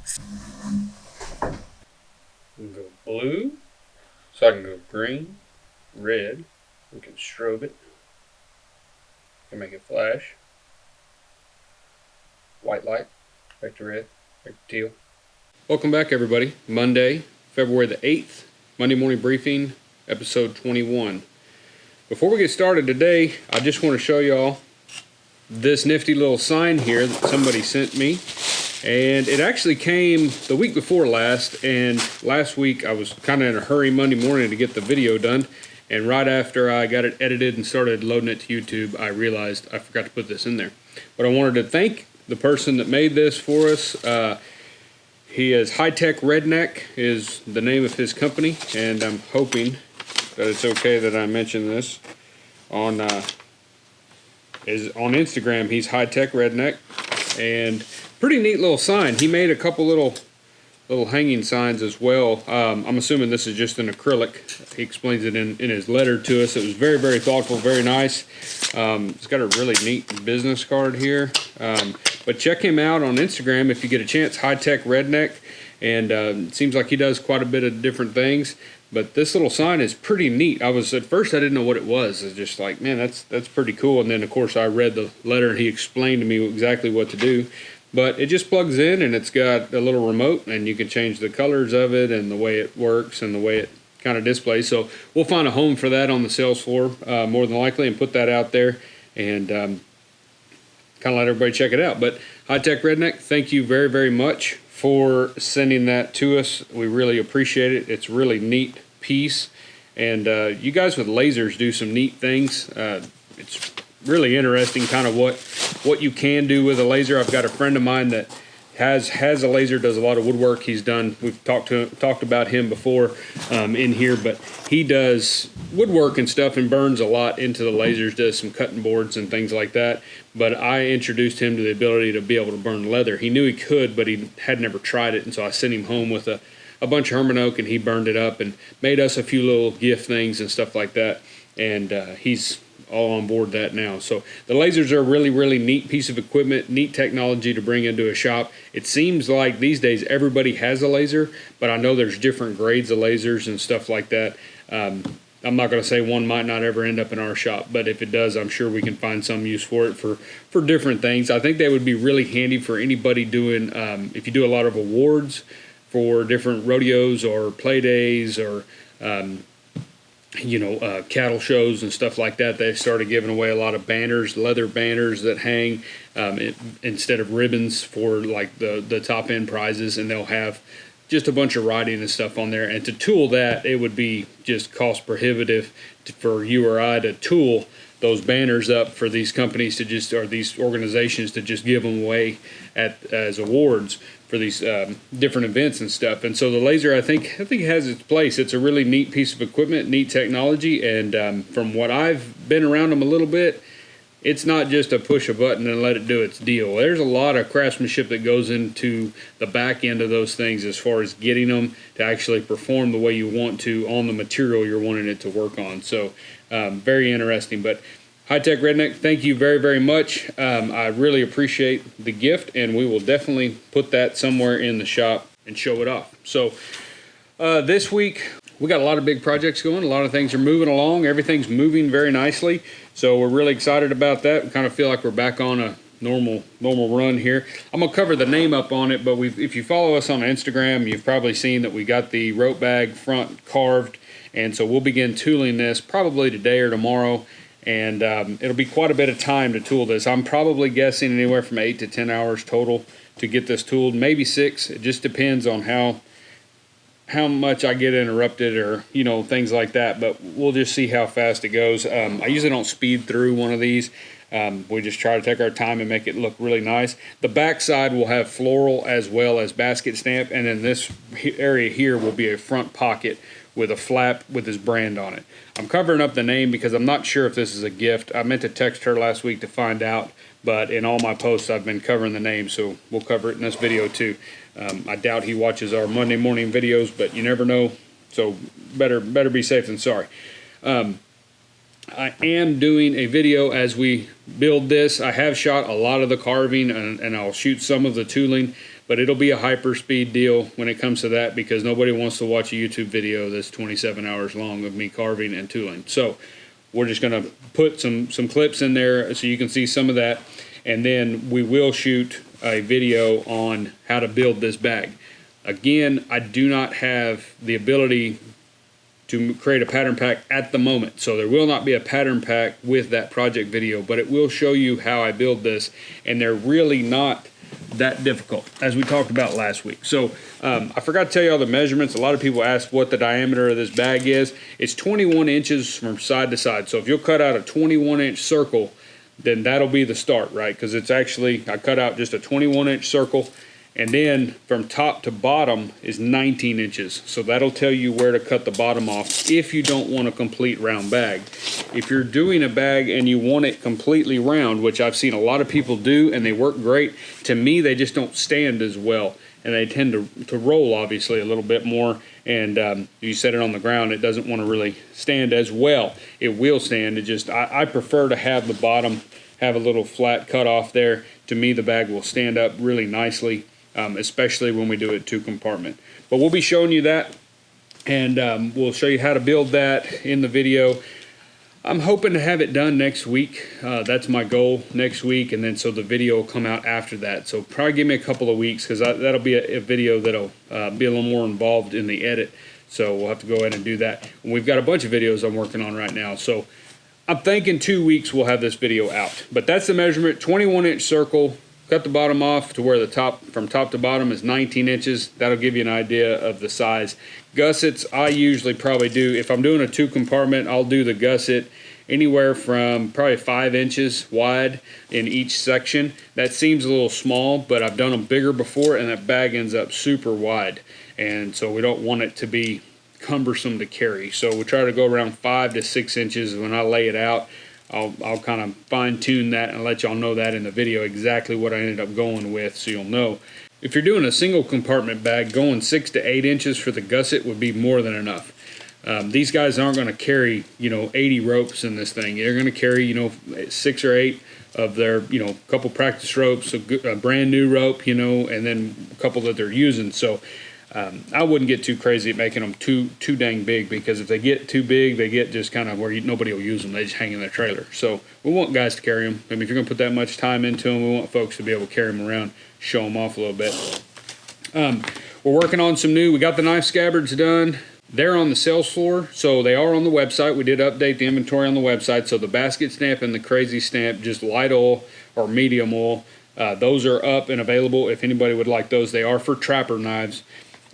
We can go blue, so I can go green, red. We can strobe it. We can make it flash. White light, back to red, back to teal. Welcome back, everybody. Monday, February the 8th, Monday Morning Briefing, episode 21. Before we get started today, I just want to show y'all this nifty little sign here that somebody sent me. And it actually came the week before last, and last week I was kind of in a hurry Monday morning to get the video done, and right after I got it edited and started loading it to YouTube, I realized I forgot to put this in there. But I wanted to thank the person that made this for us. He is High-Tech Redneck is the name of his company, and I'm hoping that it's okay that I mention this on Instagram. He's High-Tech Redneck, and pretty neat little sign. He made a couple little hanging signs as well. I'm assuming this is just an acrylic. He explains it in his letter to us. It was very, very thoughtful, very nice. It's got a really neat business card here. But check him out on Instagram if you get a chance, High-Tech Redneck. And it seems like he does quite a bit of different things. But this little sign is pretty neat. At first I didn't know what it was. It's just like, man, that's pretty cool. And then of course I read the letter and he explained to me exactly what to do. But it just plugs in and it's got a little remote and you can change the colors of it and the way it works and the way it kind of displays. So we'll find a home for that on the sales floor more than likely and put that out there and kind of let everybody check it out. But High-Tech Redneck, thank you very, very much for sending that to us. We really appreciate it. It's a really neat piece. And you guys with lasers do some neat things. It's really interesting kind of what you can do with a laser. I've got a friend of mine that has a laser, does a lot of woodwork. We've talked about him before in here, but he does woodwork and stuff and burns a lot into the lasers, does some cutting boards and things like that. But I introduced him to the ability to be able to burn leather. He knew he could, but he had never tried it, and so I sent him home with a bunch of Herman oak, and he burned it up and made us a few little gift things and stuff like that. And he's all on board that now. So the lasers are a really, really neat piece of equipment, neat technology to bring into a shop. It seems like these days everybody has a laser, but I know there's different grades of lasers and stuff like that. I'm not going to say one might not ever end up in our shop, but if it does, I'm sure we can find some use for it for different things. I think they would be really handy for anybody doing, if you do a lot of awards for different rodeos or play days or cattle shows and stuff like that. They started giving away a lot of banners, leather banners that hang instead of ribbons for like the top end prizes, and they'll have just a bunch of writing and stuff on there. And to tool that, it would be just cost prohibitive for you or I to tool those banners up for these companies to just, or these organizations to just give them away as awards for these different events and stuff. And so the laser, I think has its place. It's a really neat piece of equipment, neat technology, and from what I've been around them a little bit, it's not just a push a button and let it do its deal. There's a lot of craftsmanship that goes into the back end of those things as far as getting them to actually perform the way you want to on the material you're wanting it to work on. So very interesting. But High-Tech Redneck, thank you very, very much. I really appreciate the gift, and we will definitely put that somewhere in the shop and show it off. So this week, we got a lot of big projects going. A lot of things are moving along. Everything's moving very nicely. So we're really excited about that. We kind of feel like we're back on a normal run here. I'm going to cover the name up on it, but if you follow us on Instagram, you've probably seen that we got the rope bag front carved, and so we'll begin tooling this probably today or tomorrow. And it'll be quite a bit of time to tool this. I'm probably guessing anywhere from 8 to 10 hours total to get this tooled, maybe 6. It just depends on how much I get interrupted or things like that, but we'll just see how fast it goes. I usually don't speed through one of these. We just try to take our time and make it look really nice. The back side will have floral as well as basket stamp, and then this area here will be a front pocket with a flap with his brand on it. I'm covering up the name because I'm not sure if this is a gift. I meant to text her last week to find out, but in all my posts I've been covering the name, so we'll cover it in this video too. I doubt he watches our Monday morning videos, but you never know, so better be safe than sorry. I am doing a video as we build this. I have shot a lot of the carving and I'll shoot some of the tooling, but it'll be a hyper speed deal when it comes to that, because nobody wants to watch a YouTube video that's 27 hours long of me carving and tooling. So we're just going to put some clips in there so you can see some of that, and then we will shoot a video on how to build this bag. Again, I do not have the ability to create a pattern pack at the moment, so there will not be a pattern pack with that project video, but it will show you how I build this, and they're really not that difficult, as we talked about last week. So I forgot to tell you all the measurements. A lot of people ask what the diameter of this bag is. It's 21 inches from side to side. So if you'll cut out a 21-inch circle, then that'll be the start, right? Because it's actually, I cut out just a 21-inch circle, and then from top to bottom is 19 inches. So that'll tell you where to cut the bottom off if you don't want a complete round bag. If you're doing a bag and you want it completely round, which I've seen a lot of people do and they work great, to me they just don't stand as well. And they tend to roll, obviously, a little bit more. And if you set it on the ground, it doesn't want to really stand as well. It will stand. It just, I prefer to have the bottom have a little flat cut off there. To me, the bag will stand up really nicely. Especially when we do it 2-compartment. But we'll be showing you that, and we'll show you how to build that in the video. I'm hoping to have it done next week. That's my goal, next week, and then so the video will come out after that. So probably give me a couple of weeks, because that'll be a video that'll be a little more involved in the edit. So we'll have to go ahead and do that. And we've got a bunch of videos I'm working on right now. So I'm thinking 2 weeks we'll have this video out. But that's the measurement, 21-inch circle. Cut the bottom off to where the top, from top to bottom, is 19 inches. That'll give you an idea of the size. Gussets, I usually probably do, if I'm doing a 2-compartment, I'll do the gusset anywhere from probably 5 inches wide in each section. That seems a little small, but I've done them bigger before, and that bag ends up super wide. And so we don't want it to be cumbersome to carry. So we try to go around 5 to 6 inches when I lay it out. I'll kind of fine tune that and let y'all know that in the video exactly what I ended up going with, so you'll know. If you're doing a single compartment bag, going 6 to 8 inches for the gusset would be more than enough. These guys aren't going to carry, 80 ropes in this thing. They're going to carry, 6 or 8 of their, couple practice ropes, a brand new rope, and then a couple that they're using. So I wouldn't get too crazy at making them too dang big, because if they get too big, they get just kind of where nobody will use them. They just hang in their trailer. So we want guys to carry them. I mean, if you're going to put that much time into them, we want folks to be able to carry them around, show them off a little bit. We're working on some new, we got the knife scabbards done. They're on the sales floor, so they are on the website. We did update the inventory on the website. So the basket stamp and the crazy stamp, just light oil or medium oil, those are up and available if anybody would like those. They are for trapper knives.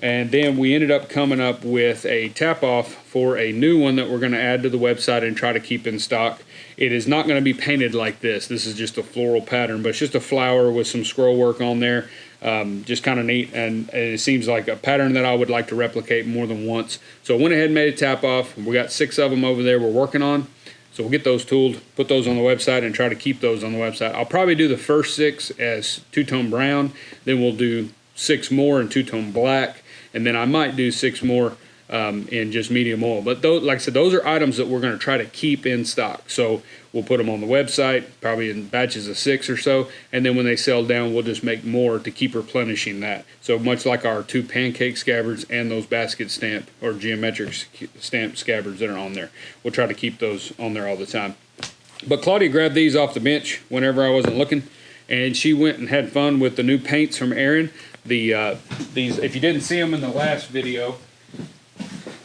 And then we ended up coming up with a tap-off for a new one that we're going to add to the website and try to keep in stock. It is not going to be painted like this. This is just a floral pattern, but it's just a flower with some scroll work on there. Just kind of neat, and it seems like a pattern that I would like to replicate more than once. So I went ahead and made a tap-off. We got 6 of them over there we're working on. So we'll get those tooled, put those on the website, and try to keep those on the website. I'll probably do the first 6 as 2-tone brown. Then we'll do 6 more in 2-tone black. And then I might do 6 more in just medium oil. But those, like I said, those are items that we're going to try to keep in stock. So we'll put them on the website, probably in batches of 6 or so. And then when they sell down, we'll just make more to keep replenishing that. So much like our 2 pancake scabbards and those basket stamp or geometric stamp scabbards that are on there. We'll try to keep those on there all the time. But Claudia grabbed these off the bench whenever I wasn't looking. And she went and had fun with the new paints from Aaron. These, if you didn't see them in the last video,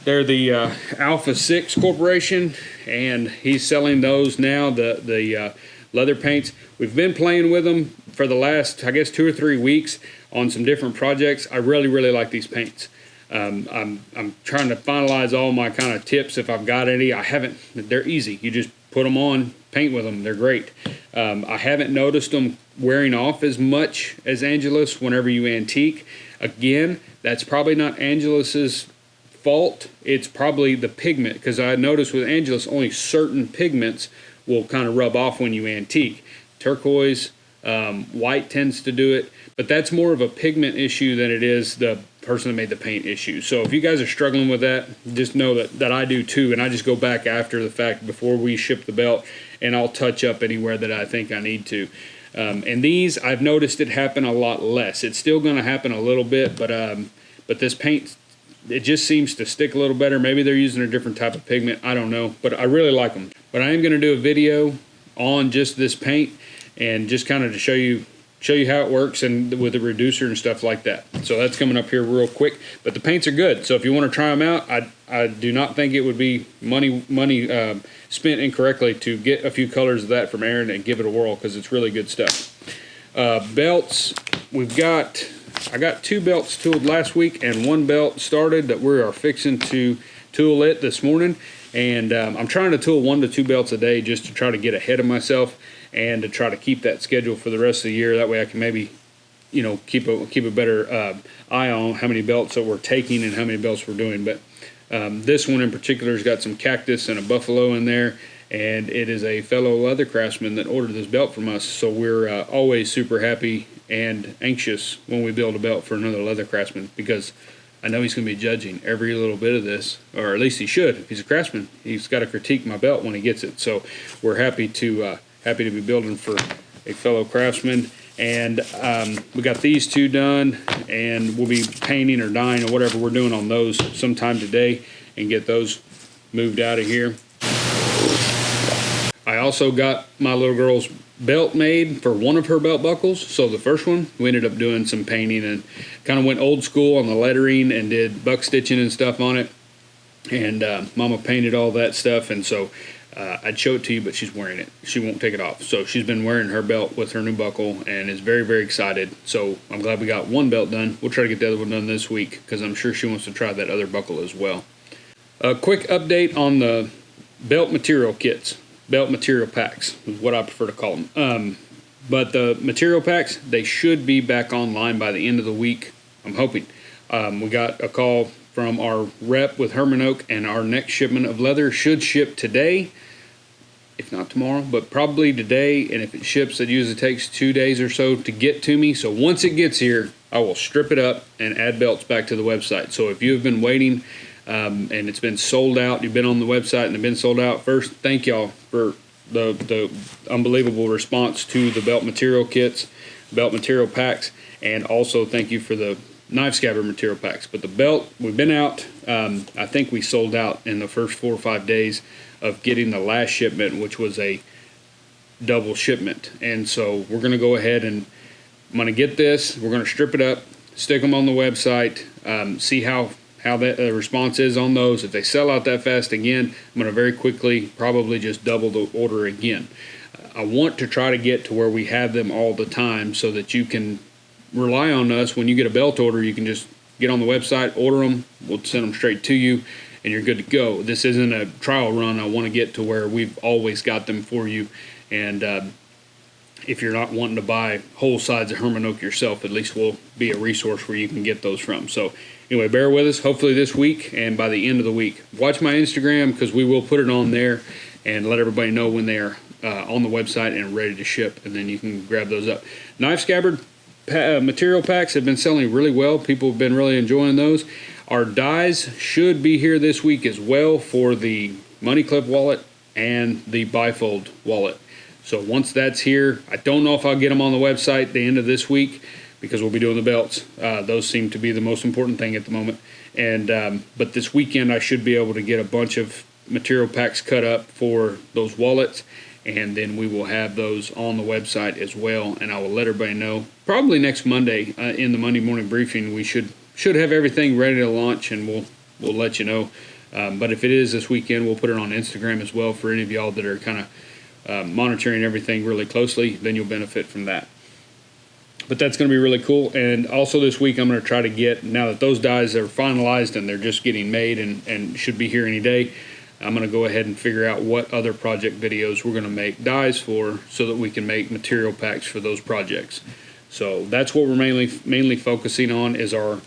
they're the Alpha 6 Corporation, and he's selling those now, the leather paints. We've been playing with them for the last, I guess, 2 or 3 weeks on some different projects. I really like these paints. I'm trying to finalize all my kind of tips if I've got any. I haven't. They're easy. You just put them on, paint with them. They're great. I haven't noticed them wearing off as much as Angelus whenever you antique. Again, that's probably not Angelus's fault. It's probably the pigment, because I noticed with Angelus only certain pigments will kind of rub off when you antique. Turquoise, white tends to do it, but that's more of a pigment issue than it is the person that made the paint issue. So if you guys are struggling with that, just know that I do too, and I just go back after the fact before we ship the belt, and I'll touch up anywhere that I think I need to. And these, I've noticed it happen a lot less. It's still going to happen a little bit, but this paint, it just seems to stick a little better. Maybe they're using a different type of pigment. I don't know, but I really like them. But I am going to do a video on just this paint and just kind of to show you how it works and with the reducer and stuff like that. So that's coming up here real quick. But the paints are good. So if you want to try them out, I do not think it would be money spent incorrectly to get a few colors of that from Aaron and give it a whirl, because it's really good stuff. Belts, I got 2 belts tooled last week and 1 belt started that we are fixing to tool it this morning. And I'm trying to tool 1 to 2 belts a day just to try to get ahead of myself and to try to keep that schedule for the rest of the year. That way I can maybe, you know, keep a better eye on how many belts that we're taking and how many belts we're doing. But this one in particular has got some cactus and a buffalo in there, and it is a fellow leather craftsman that ordered this belt from us. So we're always super happy and anxious when we build a belt for another leather craftsman, because I know he's going to be judging every little bit of this, or at least he should. If he's a craftsman, he's got to critique my belt when he gets it. So we're happy to be building for a fellow craftsman. And we got these 2 done, and we'll be painting or dyeing or whatever we're doing on those sometime today and get those moved out of here. I also got my little girl's belt made for one of her belt buckles. So the first one, we ended up doing some painting and kind of went old school on the lettering and did buck stitching and stuff on it. And Mama painted all that stuff, and so I'd show it to you, but she's wearing it. She won't take it off. So she's been wearing her belt with her new buckle and is very, very excited. So I'm glad we got 1 belt done. We'll try to get the other one done this week, because I'm sure she wants to try that other buckle as well. A quick update on the belt material kits. Belt material packs is what I prefer to call them. But the material packs, they should be back online by the end of the week, I'm hoping. We got a call from our rep with Herman Oak, and our next shipment of leather should ship today, if not tomorrow, but probably today. And if it ships, it usually takes 2 days or so to get to me. So once it gets here, I will strip it up and add belts back to the website. So if you have been waiting and it's been sold out, you've been on the website and it's been sold out, first, thank y'all for the unbelievable response to the belt material kits, belt material packs, and also thank you for the knife scabbard material packs. But the belt, we've been out, I think we sold out in the first 4 or 5 days of getting the last shipment, which was a double shipment. And so we're going to go ahead and I'm going to get this, we're going to strip it up, stick them on the website, see how that response is on those. If they sell out that fast again, I'm going to very quickly probably just double the order again. I want to try to get to where we have them all the time, so that you can rely on us. When you get a belt order, you can just get on the website, order them, we'll send them straight to you, and you're good to go. This isn't a trial run. I want to get to where we've always got them for you. And if you're not wanting to buy whole sides of Herman Oak yourself, at least we'll be a resource where you can get those from. So anyway, bear with us, hopefully this week and by the end of the week. Watch my Instagram, because we will put it on there and let everybody know when they are on the website and ready to ship, and then you can grab those up. Knife scabbard material packs have been selling really well. People have been really enjoying those. Our dies should be here this week as well for the money clip wallet and the bifold wallet. So once that's here, I don't know if I'll get them on the website at the end of this week, because we'll be doing the belts. Those seem to be the most important thing at the moment. And but this weekend I should be able to get a bunch of material packs cut up for those wallets, and then we will have those on the website as well. And I will let everybody know probably next Monday in the Monday morning briefing. We should have everything ready to launch, and we'll let you know. But if it is this weekend, we'll put it on Instagram as well for any of y'all that are kind of monitoring everything really closely. Then you'll benefit from that. But that's going to be really cool. And also this week I'm going to try to get, now that those dies are finalized and they're just getting made and should be here any day, I'm going to go ahead and figure out what other project videos we're going to make dies for, so that we can make material packs for those projects. So that's what we're mainly focusing on, is our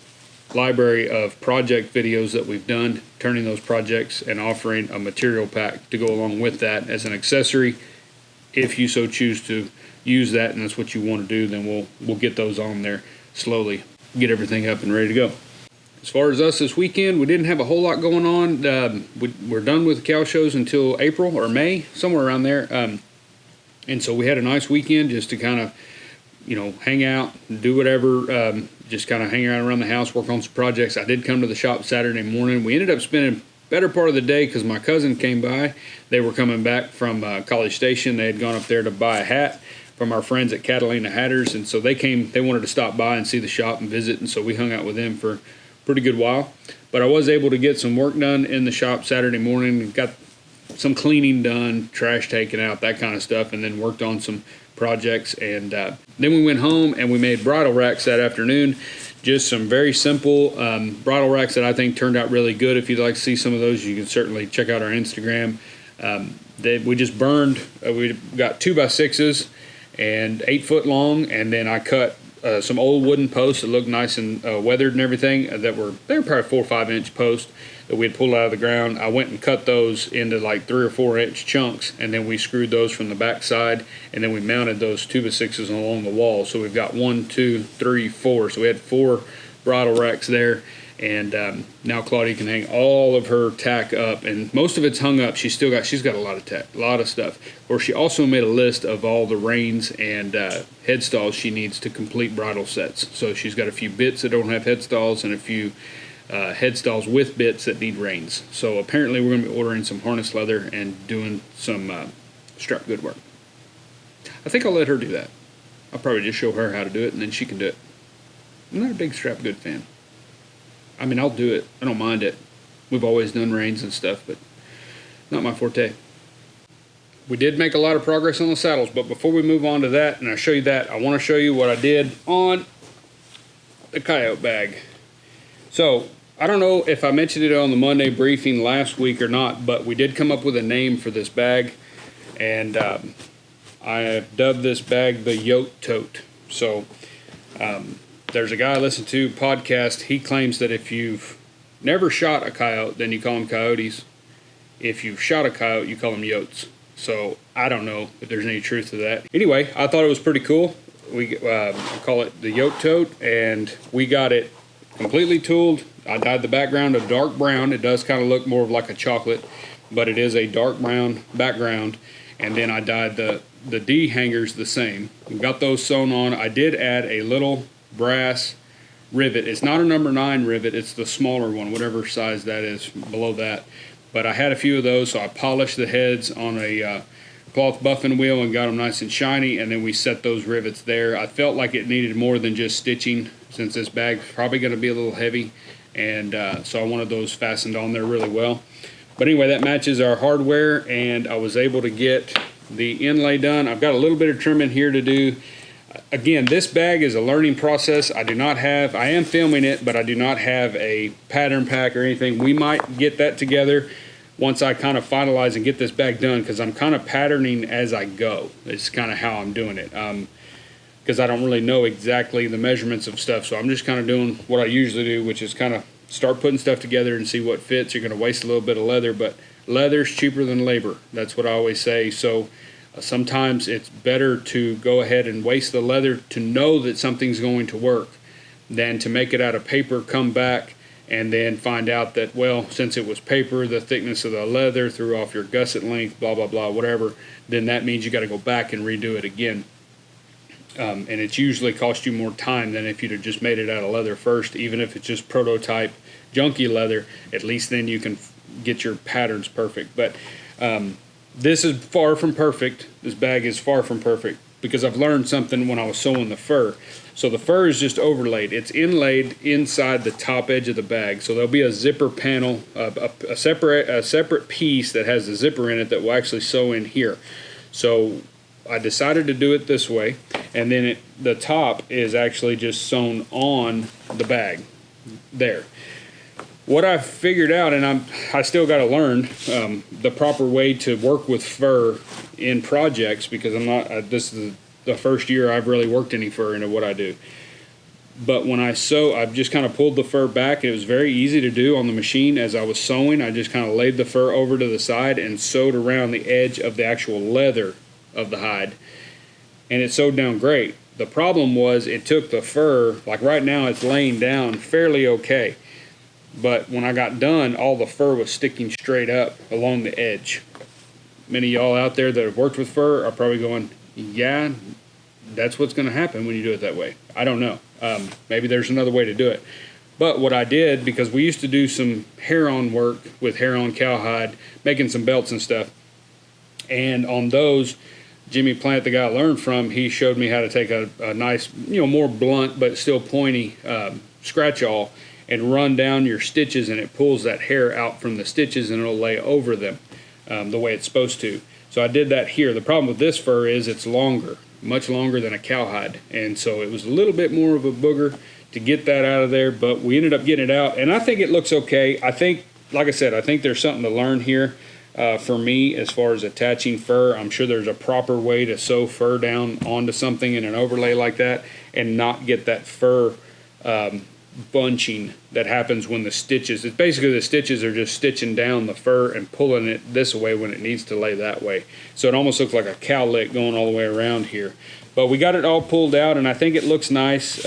library of project videos that we've done, turning those projects and offering a material pack to go along with that as an accessory. If you so choose to use that and that's what you want to do, then we'll get those on there slowly, get everything up and ready to go. As far as us this weekend, we didn't have a whole lot going on. We're done with the cow shows until April or May, somewhere around there. And And so we had a nice weekend just to kind of, hang out, do whatever, just kind of hang around the house, work on some projects. I did come to the shop Saturday morning. We ended up spending better part of the day because my cousin came by. They were coming back from College Station. They had gone up there to buy a hat from our friends at Catalina Hatters, and so they wanted to stop by and see the shop and visit, and so we hung out with them for a pretty good while. But I was able to get some work done in the shop Saturday morning, got some cleaning done, trash taken out, that kind of stuff, and then worked on some projects. And then we went home and we made bridle racks that afternoon. Just some very simple bridle racks that I think turned out really good. If you'd like to see some of those, you can certainly check out our Instagram. We just burned, we got 2x6s and 8 foot long, and then I cut some old wooden posts that looked nice and weathered and everything. They were probably 4 or 5 inch posts that we had pulled out of the ground. I went and cut those into like 3 or 4 inch chunks, and then we screwed those from the back side, and then we mounted those 2x6s along the wall. So we've got 1, 2, 3, 4. So we had 4 bridle racks there, and now Claudia can hang all of her tack up, and most of it's hung up. She's got a lot of tack, a lot of stuff. Or she also made a list of all the reins and headstalls she needs to complete bridle sets. So she's got a few bits that don't have headstalls and a few headstalls with bits that need reins. So apparently we're going to be ordering some harness leather and doing some strap good work. I think I'll let her do that. I'll probably just show her how to do it, and then she can do it. I'm not a big strap good fan. I mean, I'll do it. I don't mind it. We've always done reins and stuff, but not my forte. We did make a lot of progress on the saddles, but before we move on to that, and I show you that, I want to show you what I did on the Coyote bag. So, I don't know if I mentioned it on the Monday briefing last week or not, but we did come up with a name for this bag, and I have dubbed this bag the Coyote Tote. So, there's a guy I listen to podcast. He claims that if you've never shot a coyote, then you call them coyotes. If you've shot a coyote, you call them yotes. So I don't know if there's any truth to that. Anyway, I thought it was pretty cool. We call it the Coyote Tote, and we got it completely tooled. I dyed the background a dark brown. It does kind of look more of like a chocolate, but it is a dark brown background. And then I dyed the D hangers the same. We got those sewn on. I did add a little brass rivet. It's not a number 9 rivet, it's the smaller one, whatever size that is below that. But I had a few of those, so I polished the heads on a cloth buffing wheel and got them nice and shiny, and then we set those rivets there. I felt like it needed more than just stitching, since this bag's probably going to be a little heavy, and so I wanted those fastened on there really well. But anyway, that matches our hardware, and I was able to get the inlay done. I've got a little bit of trimming here to do. Again, this bag is a learning process. I am filming it, but I do not have a pattern pack or anything. We might get that together once I kind of finalize and get this bag done, because I'm kind of patterning as I go. It's kind of how I'm doing it, because I don't really know exactly the measurements of stuff. So I'm just kind of doing what I usually do, which is kind of start putting stuff together and see what fits. You're going to waste a little bit of leather, but leather's cheaper than labor. That's what I always say. So sometimes it's better to go ahead and waste the leather to know that something's going to work than to make it out of paper, come back, and then find out that, well, since it was paper, the thickness of the leather threw off your gusset length, blah, blah, blah, whatever, then that means you got to go back and redo it again. And it's usually cost you more time than if you'd have just made it out of leather first. Even if it's just prototype junky leather, at least then you can get your patterns perfect. But this is far from perfect. This bag is far from perfect, because I've learned something when I was sewing the fur. So the fur is just overlaid. It's inlaid inside the top edge of the bag. So there'll be a zipper panel, a separate piece that has a zipper in it that will actually sew in here. So I decided to do it this way, and then the top is actually just sewn on the bag there. What I've figured out, and I still got to learn the proper way to work with fur in projects, because I'm not. This is the first year I've really worked any fur into what I do. But when I sew, I've just kind of pulled the fur back. It was very easy to do on the machine. As I was sewing, I just kind of laid the fur over to the side and sewed around the edge of the actual leather of the hide, and it sewed down great. The problem was it took the fur, like right now it's laying down fairly okay. But when I got done, all the fur was sticking straight up along the edge. Many of y'all out there that have worked with fur are probably going, yeah, that's what's going to happen when you do it that way. I don't know. Maybe there's another way to do it. But what I did, because we used to do some hair-on work with hair-on cowhide, making some belts and stuff. And on those, Jimmy Plant, the guy I learned from, he showed me how to take a nice, more blunt but still pointy scratch awl and run down your stitches, and it pulls that hair out from the stitches and it'll lay over them the way it's supposed to. So I did that here. The problem with this fur is it's longer, much longer than a cowhide, and so it was a little bit more of a booger to get that out of there, but we ended up getting it out, and I think it looks okay. I think, like I said, I think there's something to learn here for me as far as attaching fur. I'm sure there's a proper way to sew fur down onto something in an overlay like that and not get that fur bunching that happens when the stitches, it's basically the stitches are just stitching down the fur and pulling it this way when it needs to lay that way. So it almost looks like a cowlick going all the way around here. But we got it all pulled out, and I think it looks nice.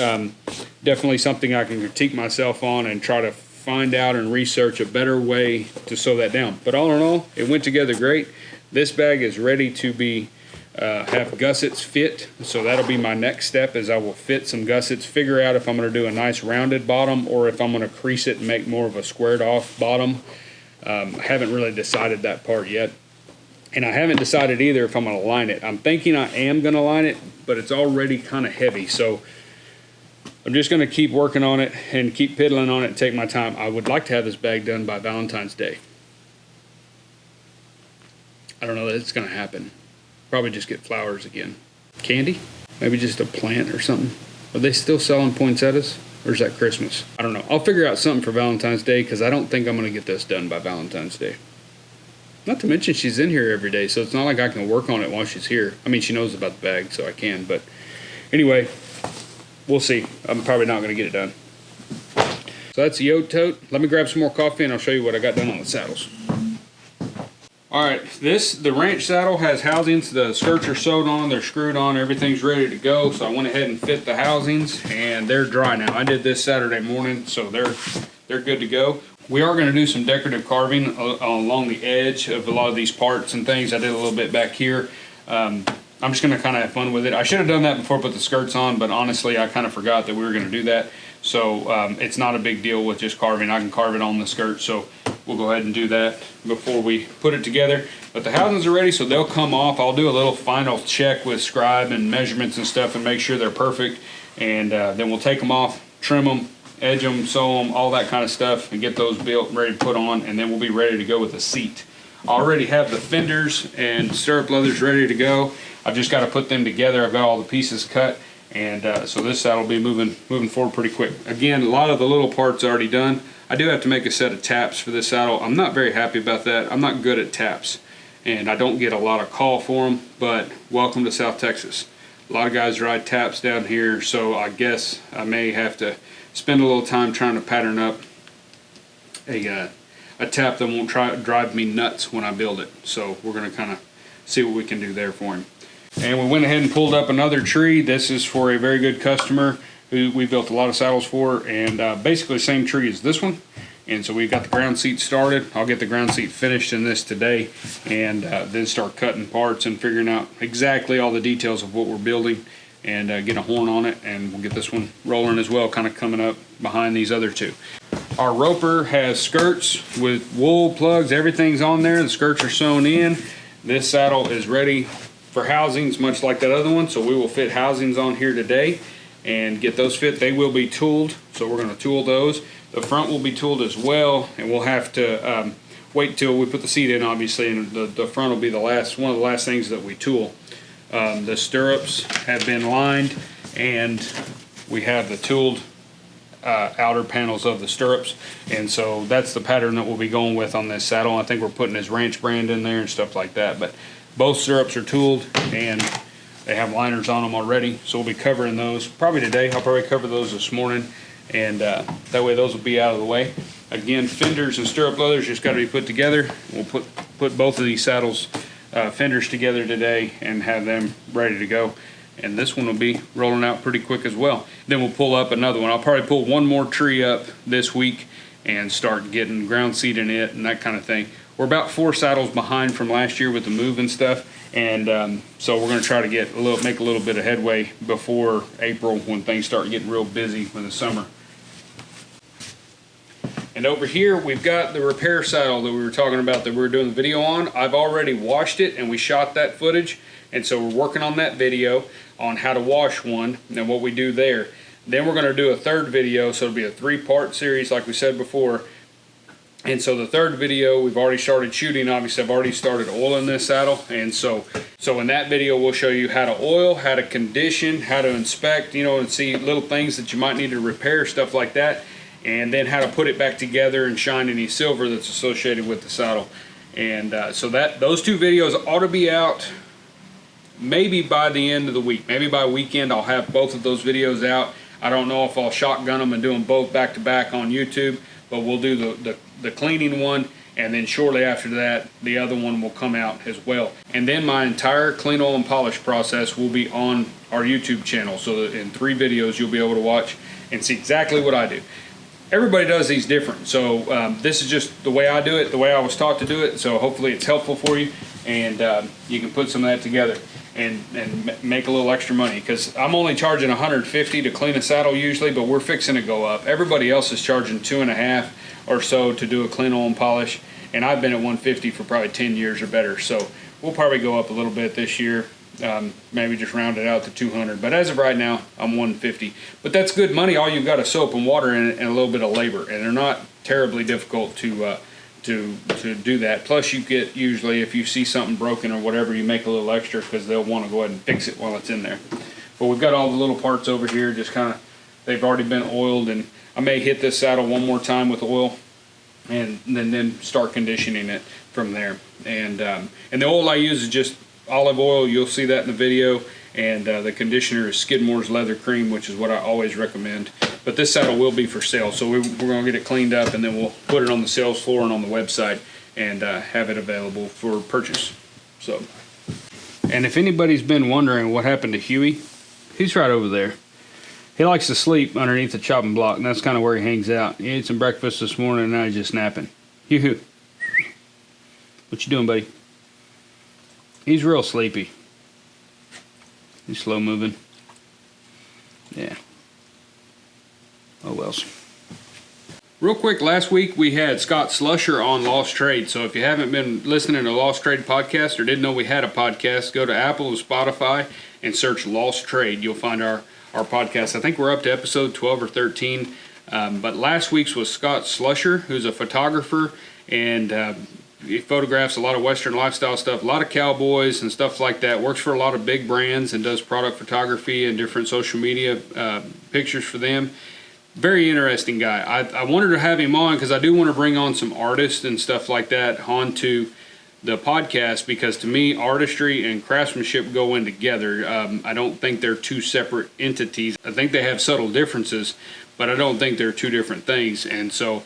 Definitely something I can critique myself on and try to find out and research a better way to sew that down. But all in all, it went together great. This bag is ready to be have gussets fit, so that'll be my next step, is I will fit some gussets, figure out if I'm going to do a nice rounded bottom or if I'm going to crease it and make more of a squared off bottom. I haven't really decided that part yet, and I haven't decided either if I'm going to line it. I'm thinking I am going to line it, but it's already kind of heavy, so I'm just going to keep working on it and keep piddling on it and take my time. I would like to have this bag done by Valentine's Day. I don't know that it's going to happen. Probably just get flowers again. Candy? Maybe just a plant or something. Are they still selling poinsettias? Or is that Christmas? I don't know. I'll figure out something for Valentine's Day, because I don't think I'm going to get this done by Valentine's Day. Not to mention she's in here every day, so it's not like I can work on it while she's here. I mean, she knows about the bag, so I can. But anyway, we'll see. I'm probably not going to get it done. So that's the Coyote Tote. Let me grab some more coffee and I'll show you what I got done on the saddles. Alright, the ranch saddle has housings. The skirts are sewed on, they're screwed on, everything's ready to go. So I went ahead and fit the housings, and they're dry now. I did this Saturday morning, so they're good to go. We are going to do some decorative carving along the edge of a lot of these parts and things. I did a little bit back here. I'm just going to kind of have fun with it. I should have done that before I put the skirts on, but honestly I kind of forgot that we were going to do that. So it's not a big deal with just carving. I can carve it on the skirt, so we'll go ahead and do that before we put it together. But the housings are ready, so they'll come off. I'll do a little final check with scribe and measurements and stuff and make sure they're perfect, and then we'll take them off, trim them, edge them, sew them, all that kind of stuff, and get those built and ready to put on, and then we'll be ready to go with the seat. I already have the fenders and stirrup leathers ready to go. I've just got to put them together. I've got all the pieces cut, and so this saddle will be moving forward pretty quick. Again, a lot of the little parts are already done. I do have to make a set of taps for this saddle. I'm not very happy about that. I'm not good at taps, and I don't get a lot of call for them, but welcome to South Texas. A lot of guys ride taps down here, so I guess I may have to spend a little time trying to pattern up a tap that won't drive me nuts when I build it. So we're going to kind of see what we can do there for him. And we went ahead and pulled up another tree. This is for a very good customer who we built a lot of saddles for, and basically the same tree as this one. And so we got the ground seat started. I'll get the ground seat finished in this today, and then start cutting parts and figuring out exactly all the details of what we're building, and get a horn on it, and we'll get this one rolling as well, kind of coming up behind these other two. Our roper has skirts with wool plugs. Everything's on there. The skirts are sewn in. This saddle is ready for housings, much like that other one, so we will fit housings on here today and get those fit. They will be tooled, so we're going to tool those. The front will be tooled as well, and we'll have to wait till we put the seat in, obviously, and the front will be one of the last things that we tool. The stirrups have been lined, and we have the tooled outer panels of the stirrups, and so that's the pattern that we'll be going with on this saddle. I think we're putting his ranch brand in there and stuff like that, but both stirrups are tooled and they have liners on them already, so we'll be covering those probably today. I'll probably cover those this morning, and that way those will be out of the way. Again, fenders and stirrup leathers just got to be put together. We'll put both of these saddles fenders together today and have them ready to go, and this one will be rolling out pretty quick as well. Then we'll pull up another one. I'll probably pull one more tree up this week and start getting ground seat in it and that kind of thing. We're about 4 saddles behind from last year with the move and stuff, And so we're going to try to make a little bit of headway before April, when things start getting real busy in the summer. And over here we've got the repair saddle that we were talking about, that we were doing the video on. I've already washed it and we shot that footage, and so we're working on that video on how to wash one and what we do there. Then we're going to do a third video, so it'll be a 3-part series like we said before. And so the third video we've already started shooting. Obviously I've already started oiling this saddle, and so in that video we'll show you how to oil, how to condition, how to inspect, you know, and see little things that you might need to repair, stuff like that, and then how to put it back together and shine any silver that's associated with the saddle. And so those 2 videos ought to be out maybe by the end of the week. Maybe by weekend I'll have both of those videos out. I don't know if I'll shotgun them and do them both back to back on YouTube, but we'll do the cleaning one, and then shortly after that the other one will come out as well. And then my entire clean, oil, and polish process will be on our YouTube channel, so that in 3 videos you'll be able to watch and see exactly what I do. Everybody does these different, so this is just the way I do it, the way I was taught to do it, so hopefully it's helpful for you, and you can put some of that together and make a little extra money, because I'm only charging $150 to clean a saddle usually, but we're fixing to go up. Everybody else is charging $2.50 or so to do a clean, oil, and polish, and I've been at $150 for probably 10 years or better, so we'll probably go up a little bit this year. Maybe just round it out to $200, but as of right now I'm $150. But that's good money. All you've got is soap and water in it and a little bit of labor, and they're not terribly difficult to do that. Plus you get, usually if you see something broken or whatever, you make a little extra because they'll want to go ahead and fix it while it's in there. But we've got all the little parts over here, just kind of, they've already been oiled, and I may hit this saddle one more time with oil and then start conditioning it from there. And the oil I use is just olive oil. You'll see that in the video, and the conditioner is Skidmore's Leather Cream, which is what I always recommend. But this saddle will be for sale, so we're going to get it cleaned up, and then we'll put it on the sales floor and on the website, and have it available for purchase. So, and if anybody's been wondering what happened to Huey, he's right over there. He likes to sleep underneath the chopping block, and that's kind of where he hangs out. He ate some breakfast this morning, and now he's just napping. Yoo-hoo. What you doing, buddy? He's real sleepy. He's slow moving. Yeah. Oh wells. Real quick, last week we had Scott Slusher on Lost Trade. So if you haven't been listening to Lost Trade podcast or didn't know we had a podcast, go to Apple and Spotify and search Lost Trade. You'll find our podcast. I think we're up to episode 12 or 13. But last week's was Scott Slusher, who's a photographer, and he photographs a lot of Western lifestyle stuff, a lot of cowboys and stuff like that. Works for a lot of big brands and does product photography and different social media pictures for them. Very interesting guy. I wanted to have him on because I do want to bring on some artists and stuff like that onto the podcast, because to me artistry and craftsmanship go in together. I don't think they're 2 separate entities. I think they have subtle differences, but I don't think they're 2 different things. And so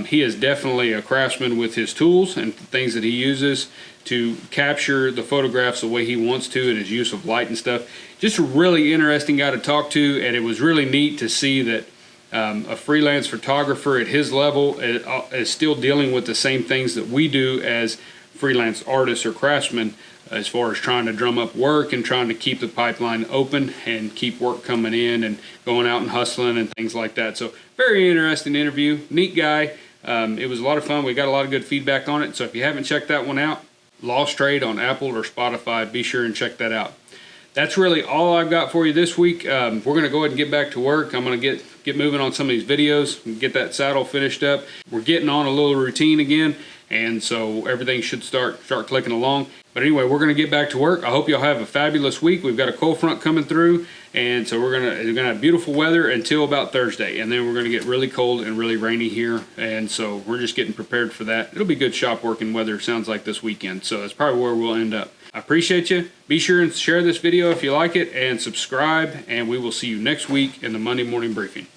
he is definitely a craftsman with his tools and things that he uses to capture the photographs the way he wants to, and his use of light and stuff. Just a really interesting guy to talk to, and it was really neat to see that a freelance photographer at his level is still dealing with the same things that we do as freelance artists or craftsmen, as far as trying to drum up work and trying to keep the pipeline open and keep work coming in and going out and hustling and things like that. So very interesting interview. Neat guy. It was a lot of fun. We got a lot of good feedback on it. So if you haven't checked that one out, Lost Trade on Apple or Spotify, be sure and check that out. That's really all I've got for you this week. We're going to go ahead and get back to work. I'm going to get moving on some of these videos and get that saddle finished up. We're getting on a little routine again, and so everything should start clicking along. But anyway, we're going to get back to work. I hope y'all have a fabulous week. We've got a cold front coming through, and so we're gonna have beautiful weather until about Thursday, and then we're going to get really cold and really rainy here, and so we're just getting prepared for that. It'll be good shop working weather, sounds like, this weekend, so that's probably where we'll end up. I appreciate you. Be sure and share this video if you like it, and subscribe, and we will see you next week in the Monday Morning Briefing.